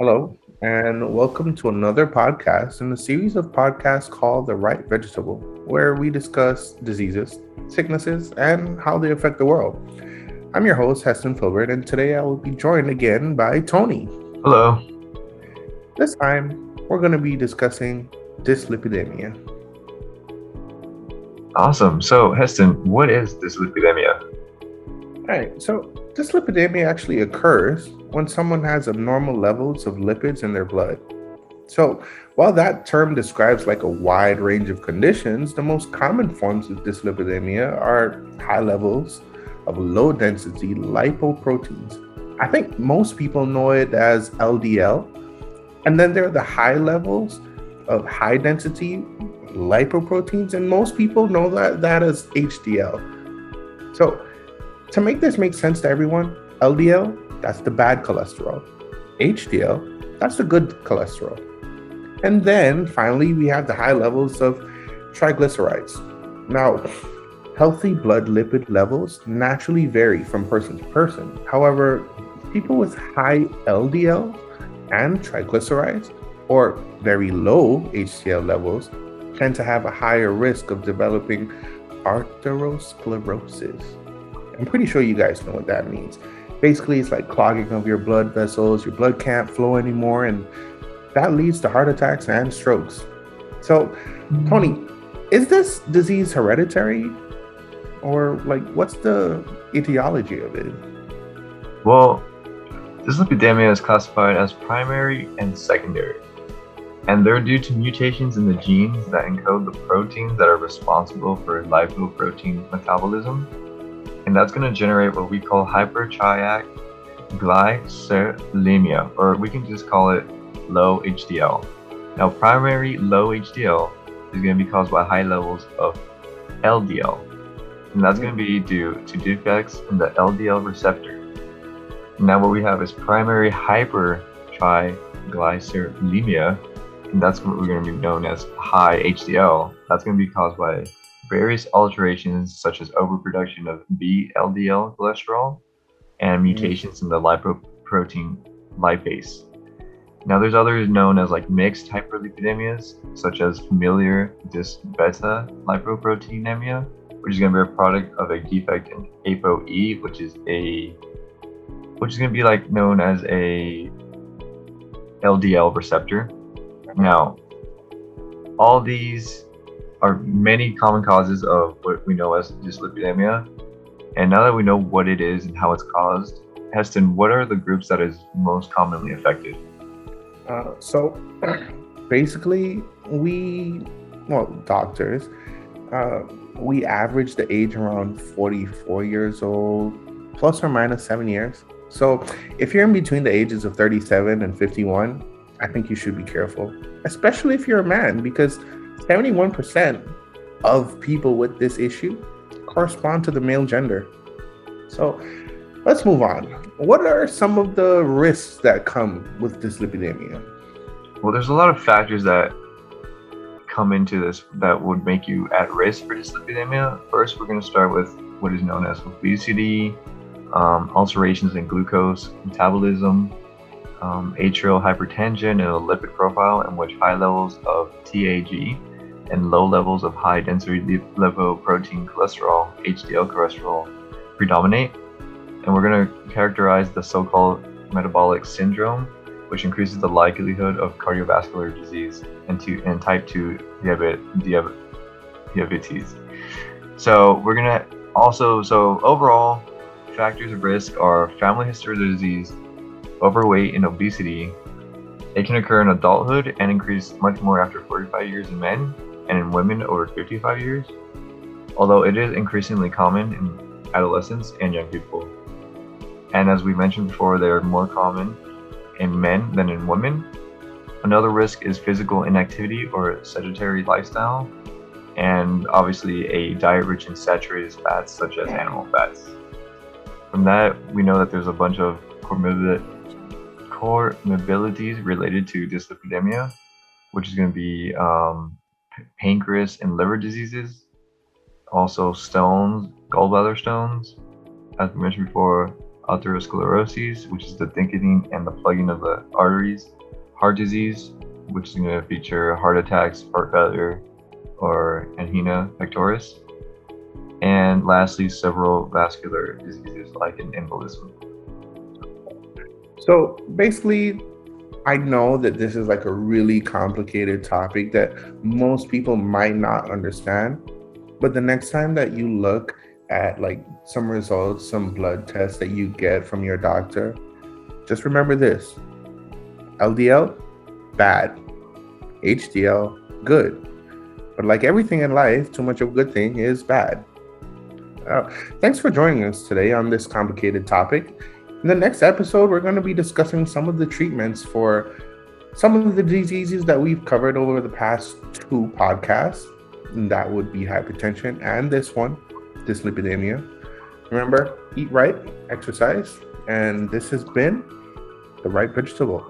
Hello, and welcome to another podcast in a series of podcasts called The Right Vegetable, where we discuss diseases, sicknesses, and how they affect the world. I'm your host, Heston Filbert, and today I will be joined again by Tony. Hello. This time, we're going to be discussing dyslipidemia. Awesome. So, Heston, what is dyslipidemia? All right, so dyslipidemia actually occurs when someone has abnormal levels of lipids in their blood. So, while that term describes like a wide range of conditions, the most common forms of dyslipidemia are high levels of low density lipoproteins. I think most people know it as LDL, and then there are the high levels of high density lipoproteins, and most people know that as HDL. So, to make this make sense to everyone, LDL, that's the bad cholesterol. HDL, that's the good cholesterol. And then finally, we have the high levels of triglycerides. Now, healthy blood lipid levels naturally vary from person to person. However, people with high LDL and triglycerides or very low HDL levels tend to have a higher risk of developing arteriosclerosis. I'm pretty sure you guys know what that means. Basically, it's like clogging of your blood vessels, your blood can't flow anymore, and that leads to heart attacks and strokes. So, Tony, is this disease hereditary? Or, like, what's the etiology of it? Well, dyslipidemia is classified as primary and secondary, and they're due to mutations in the genes that encode the proteins that are responsible for lipoprotein metabolism, and that's going to generate what we call hypertriacglycerimia, or we can just call it low HDL. Now, primary low HDL is going to be caused by high levels of LDL, and that's going to be due to defects in the LDL receptor. Now, what we have is primary hypertriglycerimia, and that's what we're going to be known as high HDL. That's going to be caused by various alterations such as overproduction of VLDL cholesterol and mutations in the lipoprotein lipase. Now, there's others known as like mixed hyperlipidemias, such as familiar dysbeta lipoproteinemia, which is going to be a product of a defect in ApoE, which is going to be like known as a LDL receptor. Now, all these are many common causes of what we know as dyslipidemia. And now that we know what it is and how it's caused, Heston, what are the groups that is most commonly affected? So, basically, doctors, uh, we average the age around 44 years old, plus or minus 7 years. So, if you're in between the ages of 37 and 51, I think you should be careful, especially if you're a man, because 71% of people with this issue correspond to the male gender. So, let's move on. What are some of the risks that come with dyslipidemia? Well, there's a lot of factors that come into this that would make you at risk for dyslipidemia. First, we're going to start with what is known as obesity, alterations in glucose metabolism, atrial hypertension, and a lipid profile in which high levels of TAG and low levels of high density lipoprotein cholesterol, HDL cholesterol, predominate. And we're going to characterize the so-called metabolic syndrome, which increases the likelihood of cardiovascular disease and type 2 diabetes. So we're going to so overall factors of risk are family history of the disease, overweight, and obesity. It can occur in adulthood and increase much more after 45 years in men and in women over 55 years, although it is increasingly common in adolescents and young people. And as we mentioned before, they are more common in men than in women. Another risk is physical inactivity or sedentary lifestyle, and obviously a diet rich in saturated fats such as animal fats. From that, we know that there's a bunch of comorbidities related to dyslipidemia, which is going to be pancreas and liver diseases, also stones, gallbladder stones, as we mentioned before, atherosclerosis, which is the thickening and the plugging of the arteries, heart disease, which is going to feature heart attacks, heart failure, or angina pectoris, and lastly, several vascular diseases like an embolism. So basically, I know that this is like a really complicated topic that most people might not understand. But the next time that you look at like some results, some blood tests that you get from your doctor, just remember this: LDL, bad; HDL, good. But like everything in life, too much of a good thing is bad. Thanks for joining us today on this complicated topic. In the next episode, we're going to be discussing some of the treatments for some of the diseases that we've covered over the past two podcasts. And that would be hypertension and this one, dyslipidemia. Remember, eat right, exercise, and this has been The Right Vegetable.